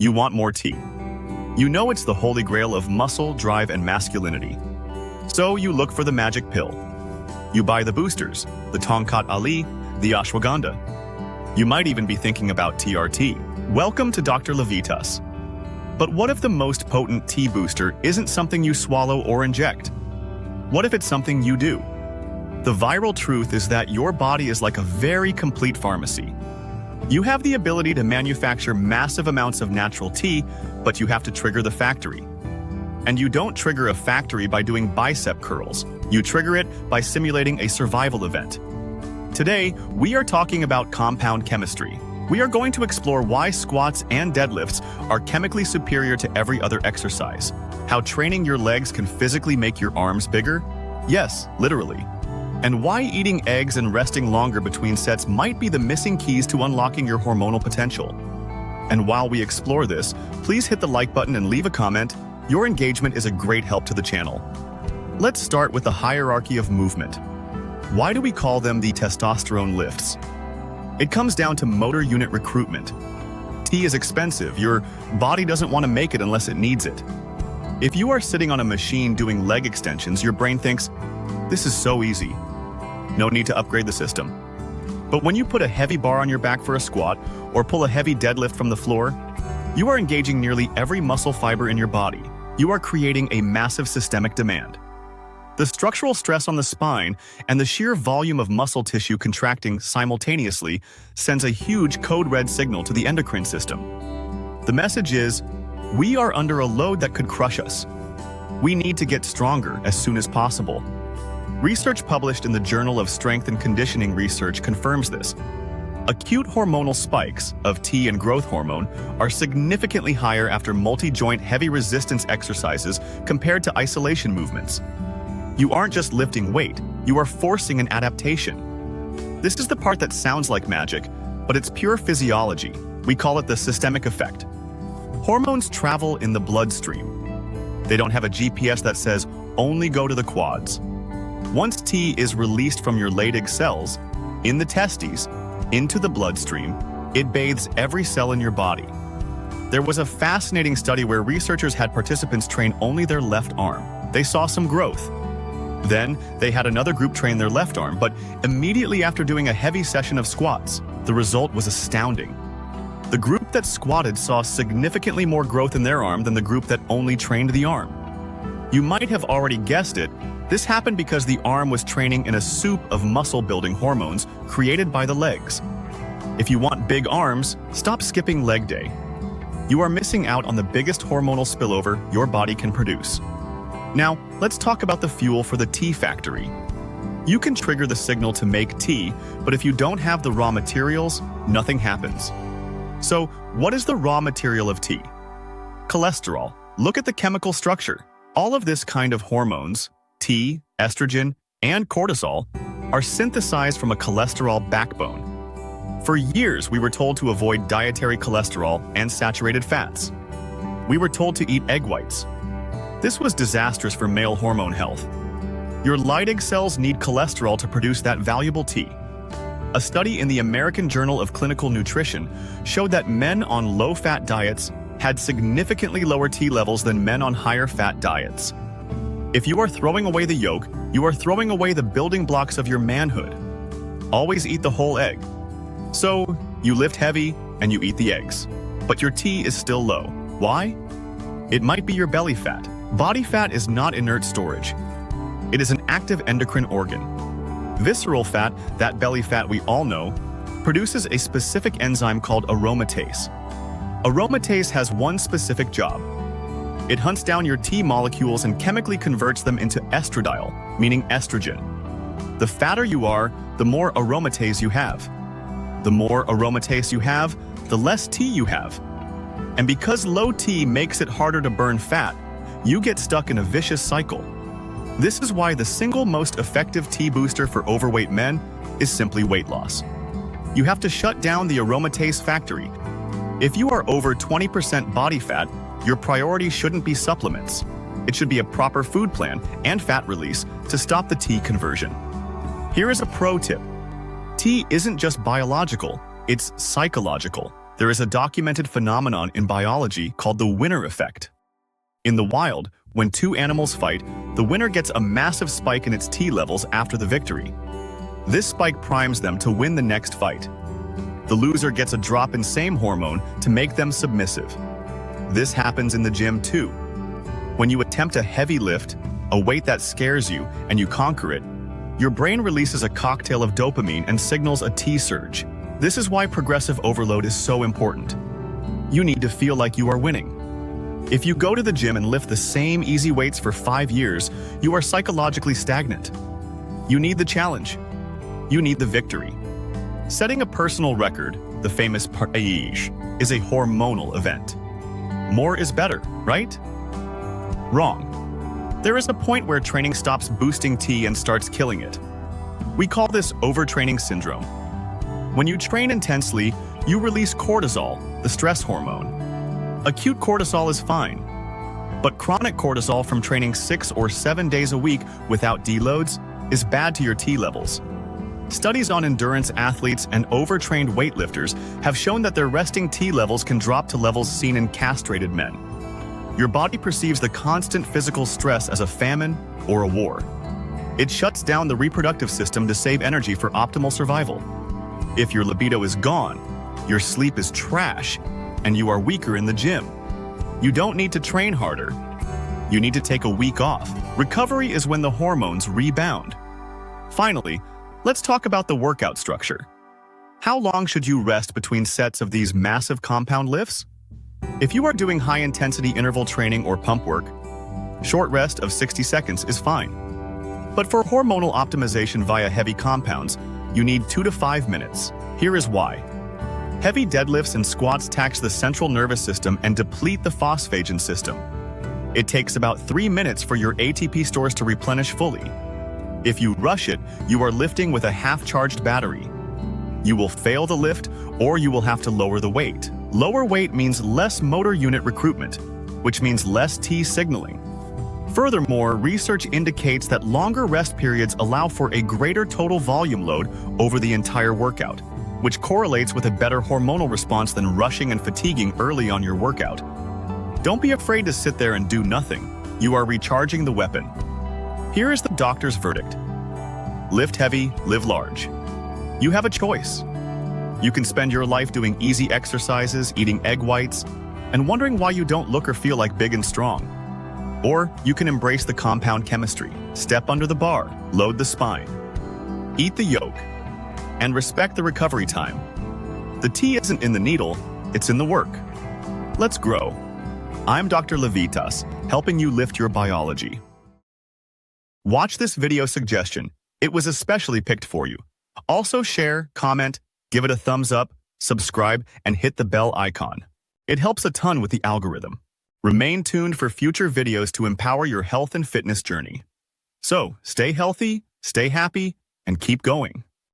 You want more tea. You know it's the holy grail of muscle, drive, and masculinity. So you look for the magic pill. You buy the boosters, the Tongkat Ali, the ashwagandha. You might even be thinking about TRT. Welcome to Dr. Levitas. But what if the most potent tea booster isn't something you swallow or inject? What if it's something you do? The viral truth is that your body is like a very complete pharmacy. You have the ability to manufacture massive amounts of natural tea, but you have to trigger the factory. And you don't trigger a factory by doing bicep curls. You trigger it by simulating a survival event. Today, we are talking about compound chemistry. We are going to explore why squats and deadlifts are chemically superior to every other exercise. How training your legs can physically make your arms bigger? Yes, literally. And why eating eggs and resting longer between sets might be the missing keys to unlocking your hormonal potential. And while we explore this, please hit the like button and leave a comment. Your engagement is a great help to the channel. Let's start with the hierarchy of movement. Why do we call them the testosterone lifts? It comes down to motor unit recruitment. Tea is expensive. Your body doesn't want to make it unless it needs it. If you are sitting on a machine doing leg extensions, your brain thinks, this is so easy. No need to upgrade the system. But when you put a heavy bar on your back for a squat or pull a heavy deadlift from the floor, you are engaging nearly every muscle fiber in your body. You are creating a massive systemic demand. The structural stress on the spine and the sheer volume of muscle tissue contracting simultaneously sends a huge code red signal to the endocrine system. The message is, we are under a load that could crush us. We need to get stronger as soon as possible. Research published in the Journal of Strength and Conditioning Research confirms this. Acute hormonal spikes of T and growth hormone are significantly higher after multi-joint heavy resistance exercises compared to isolation movements. You aren't just lifting weight, you are forcing an adaptation. This is the part that sounds like magic, but it's pure physiology. We call it the systemic effect. Hormones travel in the bloodstream. They don't have a GPS that says, only go to the quads. Once T is released from your Leydig cells, in the testes, into the bloodstream, it bathes every cell in your body. There was a fascinating study where researchers had participants train only their left arm. They saw some growth. Then, they had another group train their left arm, but immediately after doing a heavy session of squats, the result was astounding. The group that squatted saw significantly more growth in their arm than the group that only trained the arm. You might have already guessed it. This happened because the arm was training in a soup of muscle-building hormones created by the legs. If you want big arms, stop skipping leg day. You are missing out on the biggest hormonal spillover your body can produce. Now, let's talk about the fuel for the tea factory. You can trigger the signal to make tea, but if you don't have the raw materials, nothing happens. So, what is the raw material of tea? Cholesterol. Look at the chemical structure. All of this kind of hormones, T, estrogen, and cortisol, are synthesized from a cholesterol backbone. For years, we were told to avoid dietary cholesterol and saturated fats. We were told to eat egg whites. This was disastrous for male hormone health. Your Leydig cells need cholesterol to produce that valuable T. A study in the American Journal of Clinical Nutrition showed that men on low-fat diets had significantly lower T levels than men on higher-fat diets. If you are throwing away the yolk, you are throwing away the building blocks of your manhood. Always eat the whole egg. So, you lift heavy and you eat the eggs. But your T is still low. Why? It might be your belly fat. Body fat is not inert storage. It is an active endocrine organ. Visceral fat, that belly fat we all know, produces a specific enzyme called aromatase. Aromatase has one specific job. It hunts down your T molecules and chemically converts them into estradiol, meaning estrogen. The fatter you are, the more aromatase you have. The more aromatase you have, the less T you have. And because low T makes it harder to burn fat, you get stuck in a vicious cycle. This is why the single most effective T booster for overweight men is simply weight loss. You have to shut down the aromatase factory. If you are over 20% body fat, your priority shouldn't be supplements. It should be a proper food plan and fat release to stop the T conversion. Here is a pro tip. T isn't just biological, it's psychological. There is a documented phenomenon in biology called the winner effect. In the wild, when two animals fight, the winner gets a massive spike in its T levels after the victory. This spike primes them to win the next fight. The loser gets a drop in same hormone to make them submissive. This happens in the gym too. When you attempt a heavy lift, a weight that scares you, and you conquer it, your brain releases a cocktail of dopamine and signals a T surge. This is why progressive overload is so important. You need to feel like you are winning. If you go to the gym and lift the same easy weights for 5 years, you are psychologically stagnant. You need the challenge. You need the victory. Setting a personal record, the famous Paige, is a hormonal event. More is better, right? Wrong. There is a point where training stops boosting T and starts killing it. We call this overtraining syndrome. When you train intensely, you release cortisol, the stress hormone. Acute cortisol is fine, but chronic cortisol from training 6 or 7 days a week without deloads is bad to your T levels. Studies on endurance athletes and overtrained weightlifters have shown that their resting T levels can drop to levels seen in castrated men. Your body perceives the constant physical stress as a famine or a war. It shuts down the reproductive system to save energy for optimal survival. If your libido is gone, your sleep is trash, and you are weaker in the gym. You don't need to train harder. You need to take a week off. Recovery is when the hormones rebound. Finally, let's talk about the workout structure. How long should you rest between sets of these massive compound lifts? If you are doing high-intensity interval training or pump work, short rest of 60 seconds is fine. But for hormonal optimization via heavy compounds, you need 2 to 5 minutes. Here is why. Heavy deadlifts and squats tax the central nervous system and deplete the phosphagen system. It takes about 3 minutes for your ATP stores to replenish fully. If you rush it, you are lifting with a half-charged battery. You will fail the lift, or you will have to lower the weight. Lower weight means less motor unit recruitment, which means less T signaling. Furthermore, research indicates that longer rest periods allow for a greater total volume load over the entire workout, which correlates with a better hormonal response than rushing and fatiguing early on your workout. Don't be afraid to sit there and do nothing. You are recharging the weapon. Here is the doctor's verdict. Lift heavy, live large. You have a choice. You can spend your life doing easy exercises, eating egg whites, and wondering why you don't look or feel like big and strong. Or you can embrace the compound chemistry, step under the bar, load the spine, eat the yolk, and respect the recovery time. The T isn't in the needle, it's in the work. Let's grow. I'm Dr. Levitas, helping you lift your biology. Watch this video suggestion. It was especially picked for you. Also share, comment, give it a thumbs up, subscribe, and hit the bell icon. It helps a ton with the algorithm. Remain tuned for future videos to empower your health and fitness journey. So, stay healthy, stay happy, and keep going.